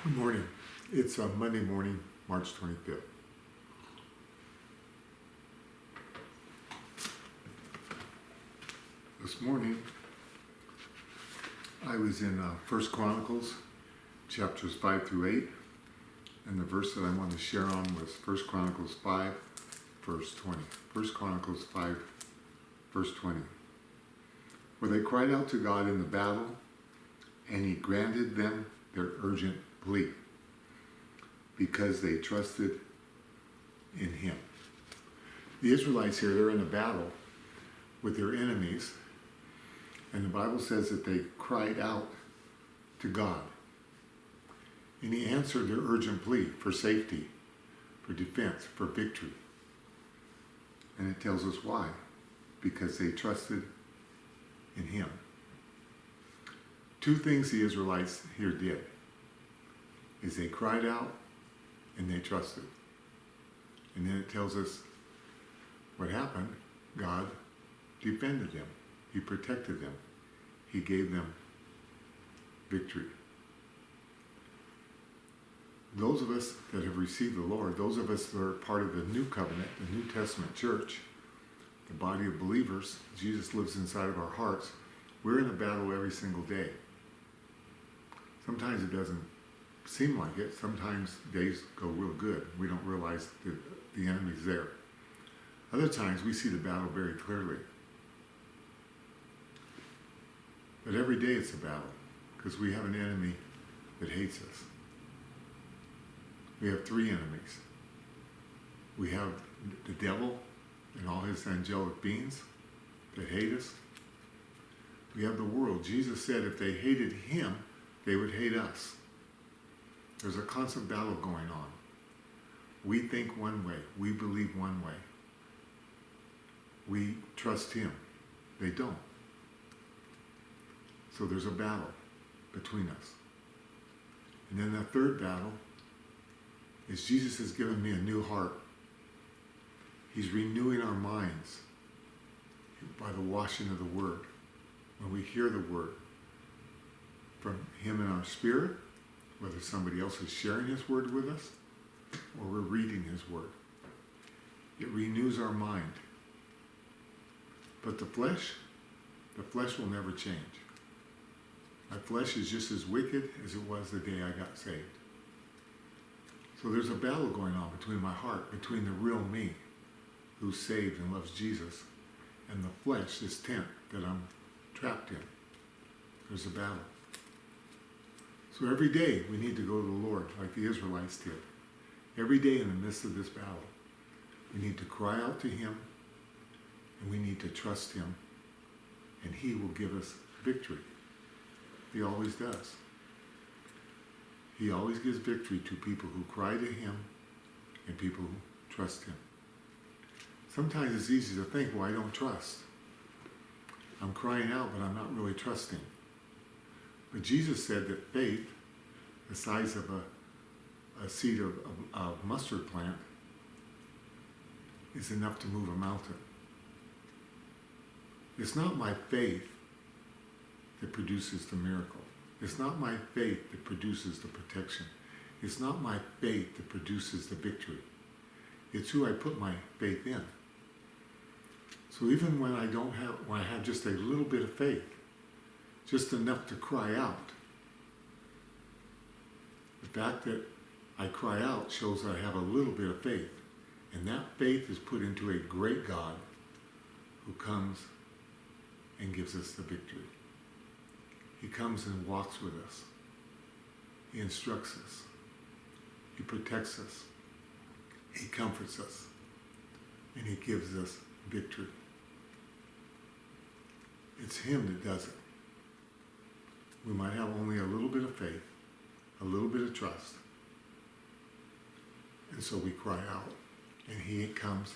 Good morning. It's Monday morning, March 25th. This morning, I was in 1 Chronicles, chapters 5 through 8, and the verse that I wanted to share on was 1 Chronicles 5, verse 20. 1 Chronicles 5, verse 20. Where they cried out to God in the battle, and he granted them their urgent plea, because they trusted in him. The Israelites here, they're in a battle with their enemies, and the Bible says that they cried out to God. And he answered their urgent plea for safety, for defense, for victory. And it tells us why. Because they trusted in him. Two things the Israelites here did is they cried out and they trusted. And then it tells us what happened. God defended them. He protected them. He gave them victory. Those of us that have received the Lord, those of us that are part of the new covenant, the New Testament church, the body of believers, Jesus lives inside of our hearts. We're in a battle every single day. Sometimes it doesn't seem like it. Sometimes days go real good. We don't realize that the enemy's there. Other times we see the battle very clearly. But every day it's a battle because we have an enemy that hates us. We have three enemies. We have the devil and all his angelic beings that hate us. We have the world. Jesus said if they hated him, they would hate us. There's a constant battle going on. We think one way. We believe one way. We trust him. They don't. So there's a battle between us. And then the third battle is Jesus has given me a new heart. He's renewing our minds by the washing of the word. When we hear the word from him in our spirit, whether somebody else is sharing his word with us or we're reading his word, it renews our mind. But the flesh will never change. My flesh is just as wicked as it was the day I got saved. So there's a battle going on between my heart, between the real me, who's saved and loves Jesus, and the flesh, this tent that I'm trapped in. There's a battle. So every day we need to go to the Lord like the Israelites did. Every day in the midst of this battle, we need to cry out to him and we need to trust him, and he will give us victory. He always does. He always gives victory to people who cry to him and people who trust him. Sometimes it's easy to think, well, I don't trust. I'm crying out, but I'm not really trusting. But Jesus said that faith, the size of a seed of a mustard plant, is enough to move a mountain. It's not my faith that produces the miracle. It's not my faith that produces the protection. It's not my faith that produces the victory. It's who I put my faith in. So even when I have just a little bit of faith, just enough to cry out, the fact that I cry out shows that I have a little bit of faith. And that faith is put into a great God who comes and gives us the victory. He comes and walks with us. He instructs us. He protects us. He comforts us. And he gives us victory. It's him that does it. We might have only a little bit of faith, a little bit of trust. And so we cry out. And he comes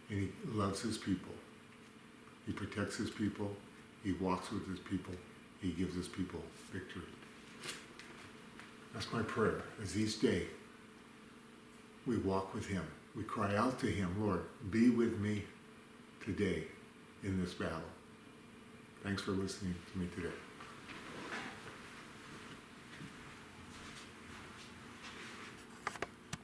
and he loves his people. He protects his people. He walks with his people. He gives his people victory. That's my prayer, as each day we walk with him. We cry out to him, Lord, be with me today in this battle. Thanks for listening to me today.